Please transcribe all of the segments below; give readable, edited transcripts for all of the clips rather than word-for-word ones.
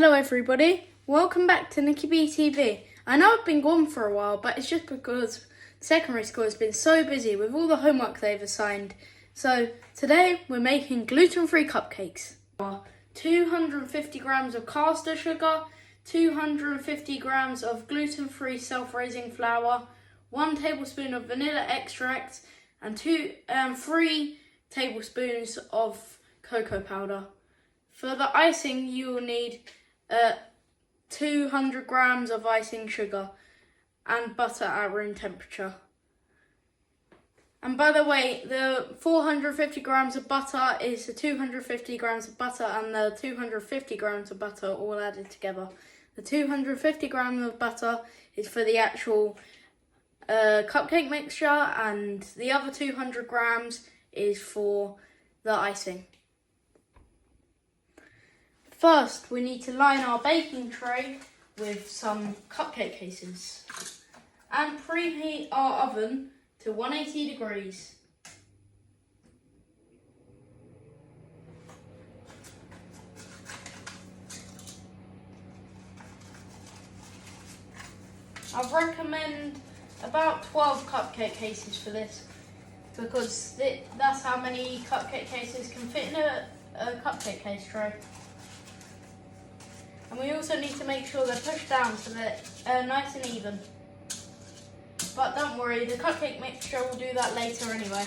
Hello everybody, welcome back to Nikki B TV. I know I've been gone for a while, but it's just because secondary school has been so busy with all the homework they've assigned. So today we're making gluten-free cupcakes. 250 grams of caster sugar, 250 grams of gluten-free self-raising flour, 1 tablespoon of vanilla extract, and 3 tablespoons of cocoa powder. For the icing, you will need 200 grams of icing sugar and butter at room temperature. And by the way, the 450 grams of butter is the 250 grams of butter and the 250 grams of butter all added together. The 250 grams of butter is for the actual cupcake mixture, and the other 200 grams is for the icing. First, we need to line our baking tray with some cupcake cases and preheat our oven to 180 degrees. I recommend about 12 cupcake cases for this because that's how many cupcake cases can fit in a cupcake case tray. And we also need to make sure they're pushed down so they're nice and even. But don't worry, the cupcake mixture will do that later anyway.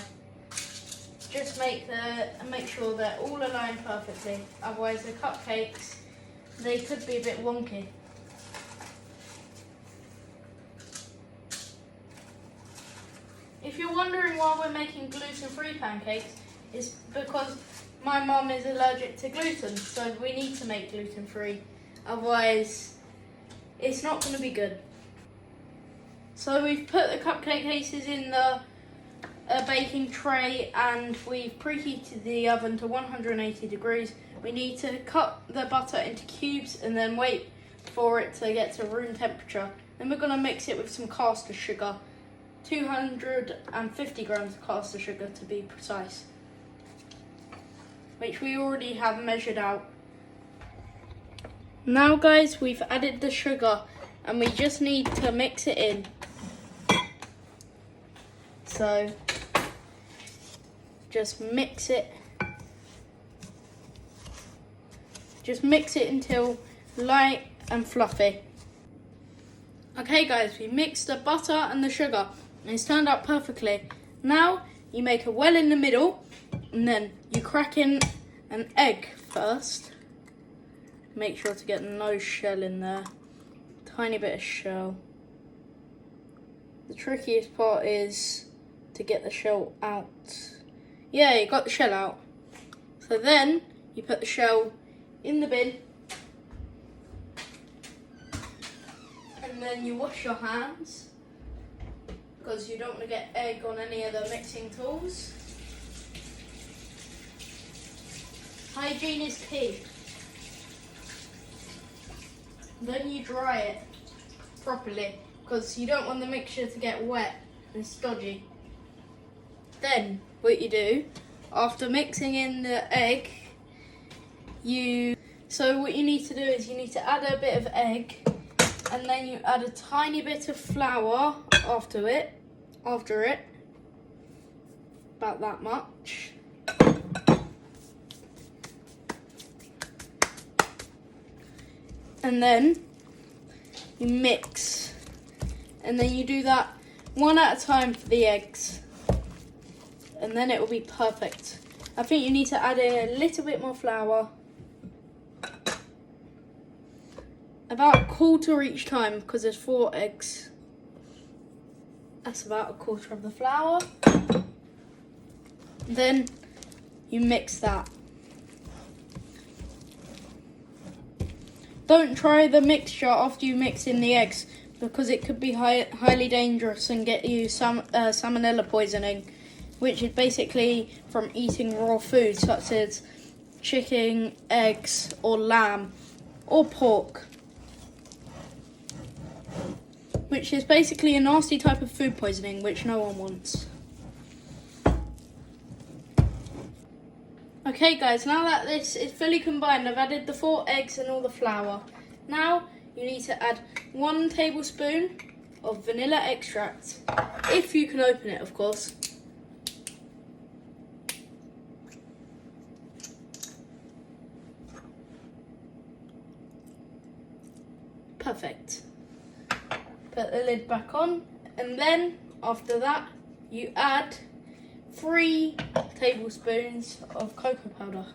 Just make sure they're all aligned perfectly. Otherwise the cupcakes, they could be a bit wonky. If you're wondering why we're making gluten-free pancakes, it's because my mum is allergic to gluten, so we need to make gluten-free. Otherwise, it's not going to be good. So we've put the cupcake cases in the baking tray and we've preheated the oven to 180 degrees. We need to cut the butter into cubes and then wait for it to get to room temperature. Then we're going to mix it with some caster sugar, 250 grams of caster sugar to be precise, which we already have measured out. Now guys, we've added the sugar and we just need to mix it in. So just mix it until light and fluffy. Okay guys, we mixed the butter and the sugar and it's turned out perfectly. Now you make a well in the middle and then you crack in an egg first. Make sure to get no shell in there. Tiny bit of shell. The trickiest part is to get the shell out. Yeah, you got the shell out. So then you put the shell in the bin. And then you wash your hands because you don't want to get egg on any of the mixing tools. Hygiene is key. Then you dry it properly because you don't want the mixture to get wet and stodgy. Then what you do, after mixing in the egg, what you need to do is you need to add a bit of egg and then you add a tiny bit of flour after it, about that much. And then you mix, and then you do that one at a time for the eggs, and then it will be perfect. I think you need to add in a little bit more flour, about a quarter each time because there's 4 eggs. That's about a quarter of the flour. Then you mix that. Don't try the mixture after you mix in the eggs because it could be highly dangerous and get you some salmonella poisoning, which is basically from eating raw food such as chicken, eggs or lamb or pork, which is basically a nasty type of food poisoning which no one wants. Okay guys, now that this is fully combined, I've added the 4 eggs and all the flour. Now you need to add 1 tablespoon of vanilla extract, if you can open it of course. Perfect. Put the lid back on, and then after that you add 3 tablespoons of cocoa powder.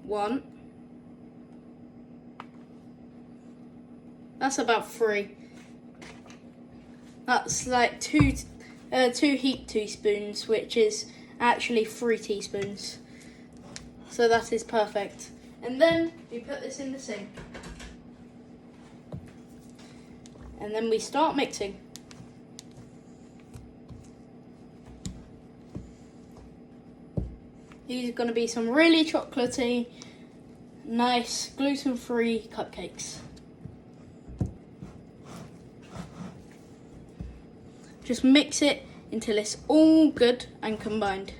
One. That's about 3. That's like two heaped teaspoons, which is actually 3 teaspoons. So that is perfect. And then we put this in the sink. And then we start mixing. These are going to be some really chocolatey, nice gluten-free cupcakes. Just mix it until it's all good and combined.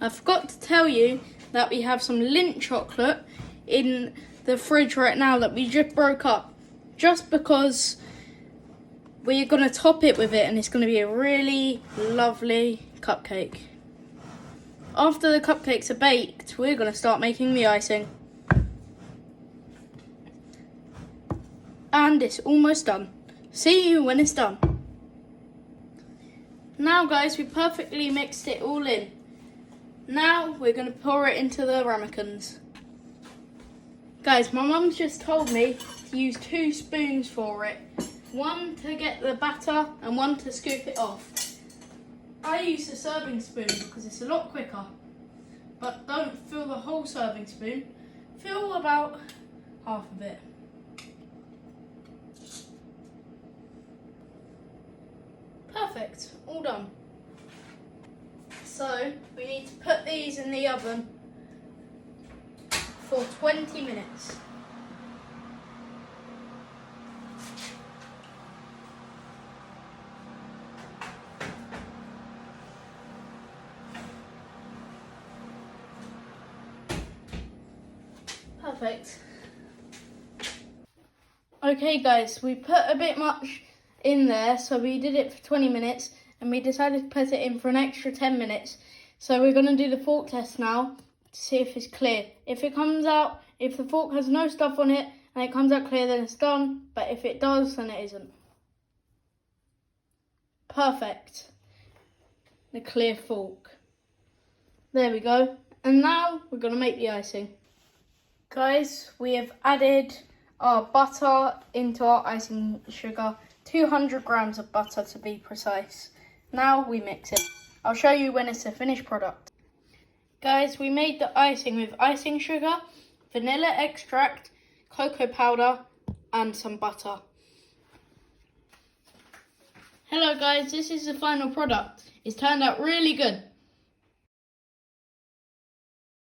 I forgot to tell you that we have some Lindt chocolate in the fridge right now that we just broke up, just because we're going to top it with it and it's going to be a really lovely cupcake. After the cupcakes are baked, we're going to start making the icing. And it's almost done. See you when it's done. Now guys, we perfectly mixed it all in. Now we're going to pour it into the ramekins. Guys, my mum's just told me to use 2 spoons for it. 1 to get the batter and 1 to scoop it off. I use a serving spoon because it's a lot quicker. But don't fill the whole serving spoon. Fill about half of it. Perfect, all done. So we need to put these in the oven for 20 minutes. Perfect. Okay guys, we put a bit much in there, so we did it for 20 minutes and we decided to put it in for an extra 10 minutes. So we're going to do the fork test now to see if it's clear. If it comes out, if the fork has no stuff on it and it comes out clear, then it's done, but if it does, then it isn't. Perfect. The clear fork. There we go. And now we're going to make the icing. Guys, we have added our butter into our icing sugar. 200 grams of butter to be precise. Now we mix it. I'll show you when it's a finished product. Guys, we made the icing with icing sugar, vanilla extract, cocoa powder and some butter. Hello guys, this is the final product. It's turned out really good.